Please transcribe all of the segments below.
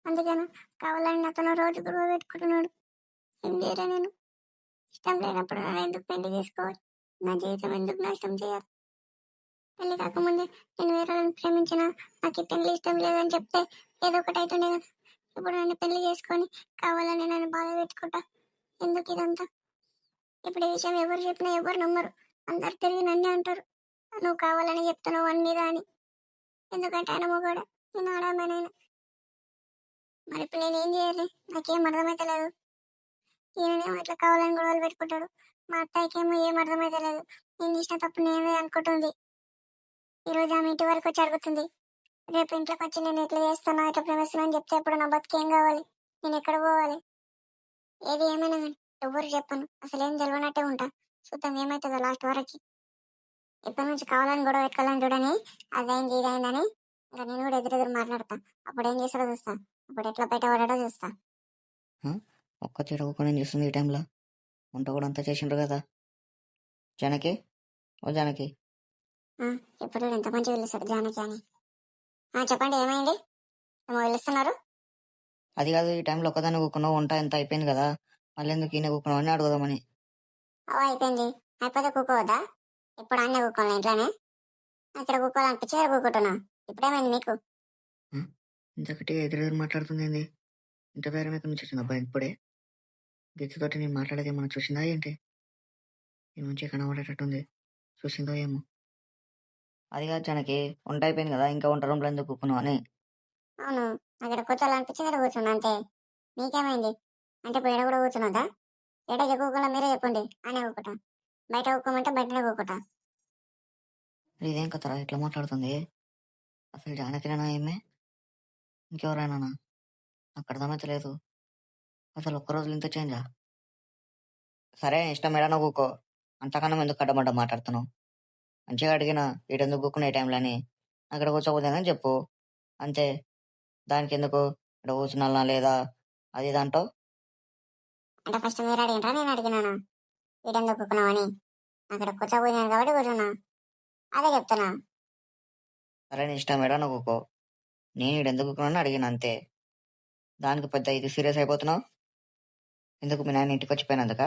అందుకని కావాలని నాతో రోజు గొడవ పెట్టుకుంటున్నాడు. ఏం చేయరా నేను? ఇష్టం లేనప్పుడు నన్ను ఎందుకు పెళ్లి చేసుకోవాలి? నా జీవితం ఎందుకు నాశనం చేయాలి? పెళ్లి కాకముందే నేను వేరే వాళ్ళని ప్రేమించినా నాకు ఈ పెళ్లి ఇష్టం లేదని చెప్తే ఏదో ఒకటి అవుతుండే కదా. ఇప్పుడు నన్ను పెళ్లి చేసుకొని కావాలని నన్ను బాధ పెట్టుకుంటా. ఎందుకు ఇదంతా? ఇప్పుడు ఈ విషయం ఎవరు చెప్పినా ఎవరు నమ్మరు. అందరు తిరిగి నన్నే అంటారు, నువ్వు కావాలని చెప్తున్నావు వాని మీద అని. ఎందుకంటే ఆయన మొగాడు, నేను ఆడామనైనా. మరి ఇప్పుడు నేనేం చేయాలి? నాకేం అర్థమైతే లేదు. ఈయననేమో ఇట్లా కావాలని గొడవలు పెట్టుకుంటాడు, మా అత్తయ్యకేమో ఏం అర్థమైతే లేదు. నేను చేసిన తప్పు నేనే అనుకుంటుంది. ఈరోజు ఆమె ఇంటి వరకు వచ్చి అడుగుతుంది, రేపు ఇంట్లోకి వచ్చి నేను ఇట్లా చేస్తున్నా ఇట్లా ప్రేమిస్తున్నా అని చెప్తే అప్పుడు నా బతికేం కావాలి? నేను ఎక్కడ పోవాలి? ఏది ఏమైనా కానీ ఎవరు చెప్పను, అసలు ఏం తెలియనట్టే ఉంటా. చూద్దాం ఏమవుతుందో లాస్ట్ వరకు. ఇప్పటి నుంచి కావాలని గొడవ పెట్టుకోవాలని చూడని, అదైంది ఇదైందని ఇంకా నేను కూడా ఎదురెదురు మాట్లాడతా. అప్పుడు ఏం చేస్తాడో చూస్తా, అప్పుడు ఎట్లా బయట పడాడో చూస్తా. ఒక్క తిరగకుండా చేస్తుంది ఈ టైంలో. వంట కూడా అంతా చేసిండ్రు కదా. జానకి, ఓ జానకి. ఇప్పుడు ఎంత మంచిగా పిలుస్తాడు జానకి అని. చెప్పండి ఏమైంది? ఏమో పిలుస్తున్నారు. అది కాదు, ఈ టైంలో ఒక్కదాన్ని కూకున్నావు, వంట ఎంత అయిపోయింది కదా, మళ్ళీ ఎందుకు ఈయన కూకున్నావు అని అడుగుదామని. అయిపోయింది. అయిపోతే కూకోవద్దా? ఇప్పుడు అన్నీ కూకోవాలి ఇంట్లోనే. ఇక్కడ కూకోవాలనిపించి ఇక్కడ కూకుంటున్నా. ఇప్పుడేమైంది మీకు? ఇంత గట్టిగా ఎదురెదురు మాట్లాడుతుంది ఏంది? ఇంత బేరం ఎక్కడి నుంచి వచ్చింది అబ్బా? ఇప్పుడే గిచ్చుతోటి నేను మాట్లాడేది ఏమన్నా చూసిందా ఏంటి? నేను మంచిగా కనబడేటట్టుంది, చూసిందో ఏమో. అది కాదు జానకి, వంట అయిపోయింది కదా, ఇంకా వంట రూమ్లో ఎందుకు కూకున్నావు అని. అవును, అక్కడ కూర్చోాలనిపించింది ఇక్కడ కూర్చున్నా అంతే. మీకేమైంది? అంటే ఇప్పుడు ఎడ కూడా కూర్చున్నదా? ఎడ కూకుండా మీరే చెప్పండి అనే కూకుంటా. బయట కూకోమంటే బయటనే కూకుంటా. ఇదేం కథరా ఇట్లా మాట్లాడుతుంది? అసలు జానకినా ఏమే ఇంకెవరైనా? నాకు అర్థమైతలేదు. అసలు ఒక్కరోజు ఇంత చేంజా? సరే ఇష్టం ఏడన్నా కూకో, అంతకన్నా ఎందుకు అడ్డమడ్డ మాట్లాడుతున్నావు? మంచిగా అడిగినా వీడెందుకు కూకునే టైంలో అని. అక్కడ కూర్చోబోతుందని చెప్పు అంతే. దానికి ఎందుకు ఇక్కడ కూర్చున్నా లేదా అది దాంట్లో? అంటే ఫస్ట్ మీరు అడిగినరా నేను అడిగినానా వీడెందుకు కూకున్నావని? అక్కడ కూర్చోబోయినాను కాబట్టి కూర్చున్నా, అదే చెప్తున్నా. సరే నీ ఇష్టం ఏడన్నా కూకో, నేను వీడెందుకు కూకున్నాను అడిగిన అంతే. దానికి పెద్ద ఇది సీరియస్ అయిపోతున్నావు ఎందుకు? మీ నాయన ఇంటికి వచ్చిపోయినందుక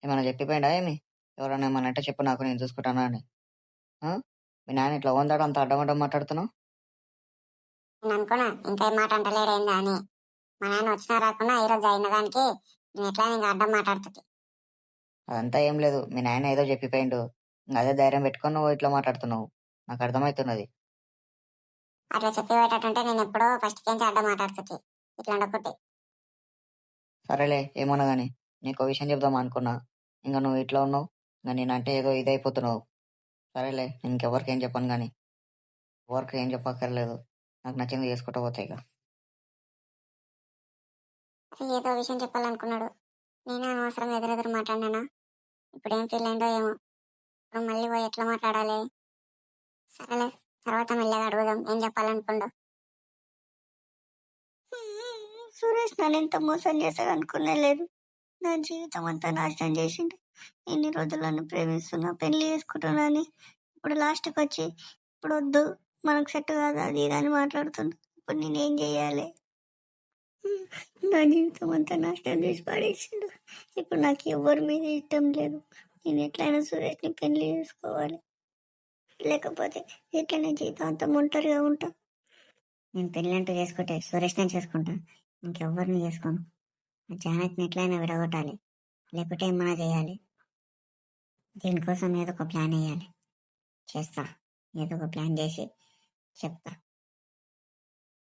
ఏమైనా చెప్పిపోయిందా ఏమి? ఎవరైనా ఏమన్నా అంటే చెప్పు నాకు, నేను చూసుకుంటానా అని. మీ నాయన ఇట్లా వందాడు అంత అడ్డమడ్డం మాట్లాడుతున్నావు? నేను అనుకున్నా ఇంకా ఏం మాట అంటలేడైందా అని. మా నాయన వచ్చినా రాకున్నా ఈరోజు అయిన దానికి నేను ఎట్లా ఇంకా అడ్డం మాట్లాడుతుంది. అదంతా ఏం లేదు, మీ నాయన ఏదో చెప్పిపోయిండు, ఇంకా అదే ధైర్యం పెట్టుకొని నువ్వు ఇట్లా మాట్లాడుతున్నావు, నాకు అర్థమవుతున్నది. అట్లా చెప్పేటట్టుంటే నేను ఎప్పుడో ఫస్ట్ నుంచి అడ్డం మాట్లాడుతుంది ఇట్లా ఉండకుంటే. సరేలే ఏమన్నా కానీ, నీకు విషయం చెప్దాం అనుకున్నా, ఇంకా నువ్వు ఇట్లా ఉన్నావు, ఇంకా నేనంటే ఏదో ఇదైపోతున్నావు. సరేలే, నేను ఇంకెవరికి ఏం చెప్పను కానీ, ఎవరికి ఏం చెప్పక్కర్లేదు, నాకు నచ్చింది చేసుకుంటూ పోతాయి ఇక. ఏదో విషయం చెప్పాలనుకున్నాడు, నేను అనవసరం ఎదురెదురు మాట్లాడినానా? ఇప్పుడు ఏం ఫీల్ అయిందో ఏమో. ఇప్పుడు మళ్ళీ పోయి ఎట్లా మాట్లాడాలి? సరేలే, తర్వాత మెల్లగా అడుగుదాం ఏం చెప్పాలనుకుండో. సురేష్ నన్ను ఎంత మోసం చేశాడు అనుకునే లేదు. నా జీవితం అంతా నాశనం చేసిండు. ఇన్ని రోజులు నన్ను ప్రేమిస్తున్నా, పెళ్లి చేసుకుంటున్నా అని ఇప్పుడు లాస్ట్కి వచ్చి ఇప్పుడు వద్దు, మనకు సెట్ కాదు అది ఇది అని మాట్లాడుతున్నా. ఇప్పుడు నేనేం చేయాలి? నా జీవితం అంతా నాశనం చేసి పడేసిండు. ఇప్పుడు నాకు ఎవరి మీద ఇష్టం లేదు. నేను ఎట్లయినా సురేష్ని పెళ్లి చేసుకోవాలి, లేకపోతే ఎట్లయినా జీవితాంతం ఒంటరిగా ఉంటా. నేను పెళ్ళి అంటూ చేసుకుంటే సురేష్నే చేసుకుంటా, ఇంకెవ్వరిని చేసుకోను. జానకిని ఎట్లయినా విడగొట్టాలి, లేకుంటే ఏమన్నా చేయాలి. దీనికోసం ఏదో ఒక ప్లాన్ వేయాలి. చేస్తా, ఏదో ఒక ప్లాన్ చేసి చెప్తా.